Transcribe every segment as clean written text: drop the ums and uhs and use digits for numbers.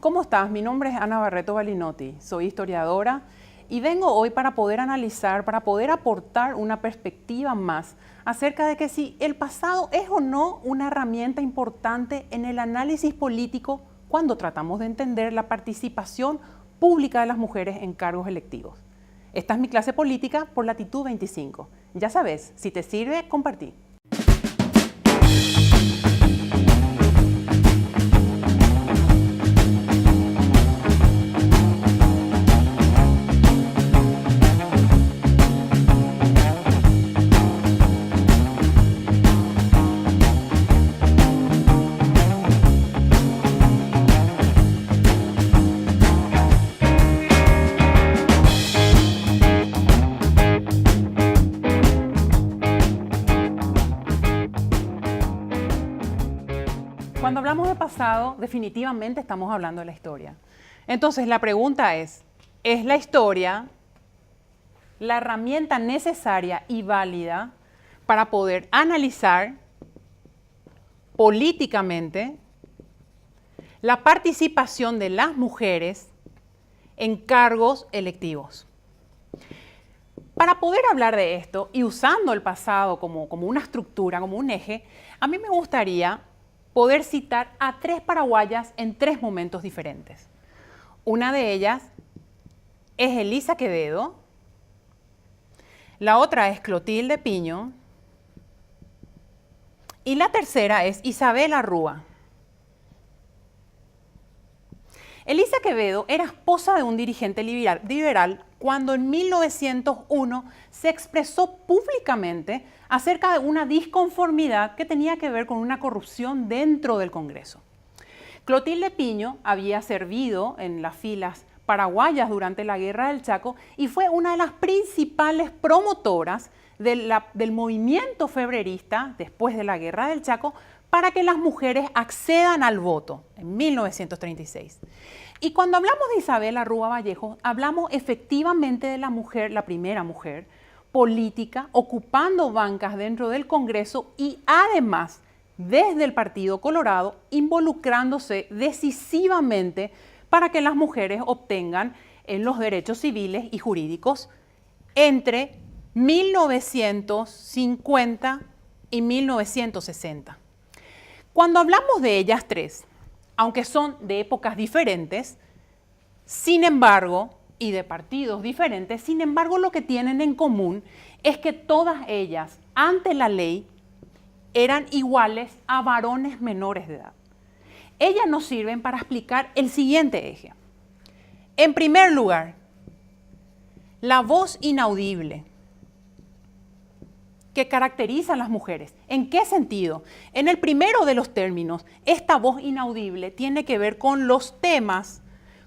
¿Cómo estás? Mi nombre es Ana Barreto Balinotti, soy historiadora y vengo hoy para poder analizar, para poder aportar una perspectiva más acerca de que si el pasado es o no una herramienta importante en el análisis político cuando tratamos de entender la participación pública de las mujeres en cargos electivos. Esta es mi clase política por Latitud 25. Ya sabes, si te sirve, compartí. Cuando hablamos de pasado, definitivamente estamos hablando de la historia. Entonces, la pregunta ¿es la historia la herramienta necesaria y válida para poder analizar políticamente la participación de las mujeres en cargos electivos? Para poder hablar de esto y usando el pasado como una estructura, como un eje, a mí me gustaría poder citar a tres paraguayas en tres momentos diferentes. Una de ellas es Elisa Quevedo, la otra es Clotilde Piño y la tercera es Isabel Arrúa. Elisa Quevedo era esposa de un dirigente liberal cuando en 1901 se expresó públicamente acerca de una disconformidad que tenía que ver con una corrupción dentro del Congreso. Clotilde Piño había servido en las filas paraguayas durante la Guerra del Chaco y fue una de las principales promotoras del movimiento febrerista después de la Guerra del Chaco para que las mujeres accedan al voto en 1936. Y cuando hablamos de Isabel Arrúa Vallejo, hablamos efectivamente de la mujer, la primera mujer política, ocupando bancas dentro del Congreso y además, desde el Partido Colorado, involucrándose decisivamente para que las mujeres obtengan los derechos civiles y jurídicos entre 1950 y 1960. Cuando hablamos de ellas tres, aunque son de épocas diferentes, sin embargo, y de partidos diferentes, sin embargo, lo que tienen en común es que todas ellas, ante la ley, eran iguales a varones menores de edad. Ellas nos sirven para explicar el siguiente eje. En primer lugar, la voz inaudible que caracteriza a las mujeres. ¿En qué sentido? En el primero de los términos, esta voz inaudible tiene que ver con los temas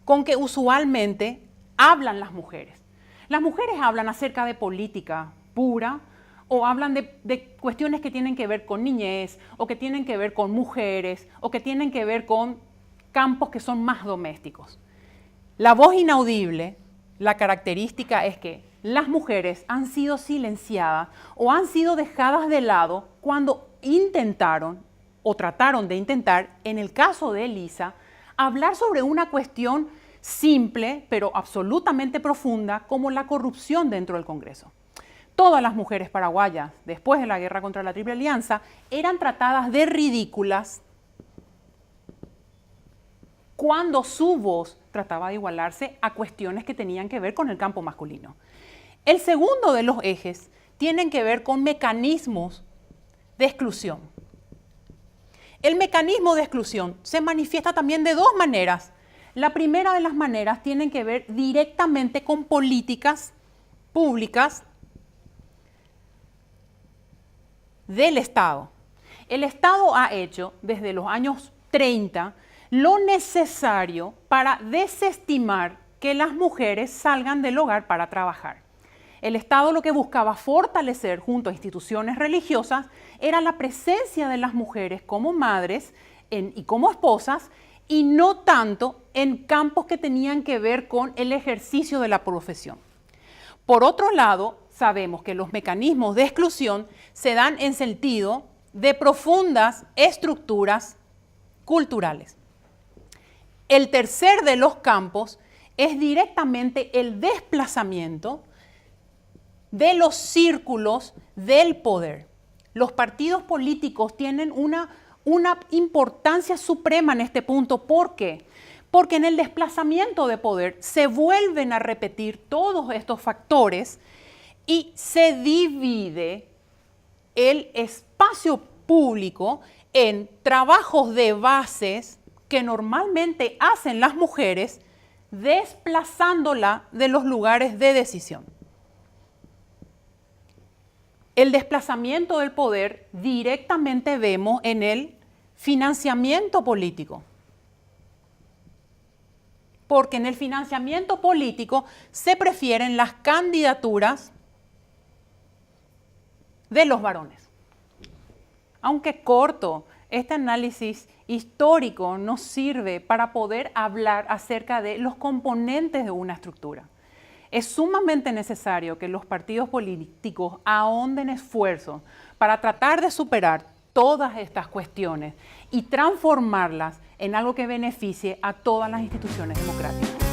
con que usualmente hablan las mujeres. Las mujeres hablan acerca de política pura o hablan de cuestiones que tienen que ver con niñez o que tienen que ver con mujeres o que tienen que ver con campos que son más domésticos. La voz inaudible, la característica es que las mujeres han sido silenciadas o han sido dejadas de lado cuando intentaron o trataron de intentar, en el caso de Elisa, hablar sobre una cuestión simple pero absolutamente profunda como la corrupción dentro del Congreso. Todas las mujeres paraguayas, después de la guerra contra la Triple Alianza, eran tratadas de ridículas cuando su voz trataba de igualarse a cuestiones que tenían que ver con el campo masculino. El segundo de los ejes tienen que ver con mecanismos de exclusión. El mecanismo de exclusión se manifiesta también de dos maneras. La primera de las maneras tienen que ver directamente con políticas públicas del Estado. El Estado ha hecho desde los años 30 lo necesario para desestimar que las mujeres salgan del hogar para trabajar. El Estado lo que buscaba fortalecer junto a instituciones religiosas era la presencia de las mujeres como madres y como esposas y no tanto en campos que tenían que ver con el ejercicio de la profesión. Por otro lado, sabemos que los mecanismos de exclusión se dan en sentido de profundas estructuras culturales. El tercer de los campos es directamente el desplazamiento de los círculos del poder. Los partidos políticos tienen una importancia suprema en este punto. ¿Por qué? Porque en el desplazamiento de poder se vuelven a repetir todos estos factores y se divide el espacio público en trabajos de bases que normalmente hacen las mujeres, desplazándola de los lugares de decisión. El desplazamiento del poder directamente vemos en el financiamiento político. Porque en el financiamiento político se prefieren las candidaturas de los varones. Aunque corto, este análisis histórico nos sirve para poder hablar acerca de los componentes de una estructura. Es sumamente necesario que los partidos políticos ahonden esfuerzos para tratar de superar todas estas cuestiones y transformarlas en algo que beneficie a todas las instituciones democráticas.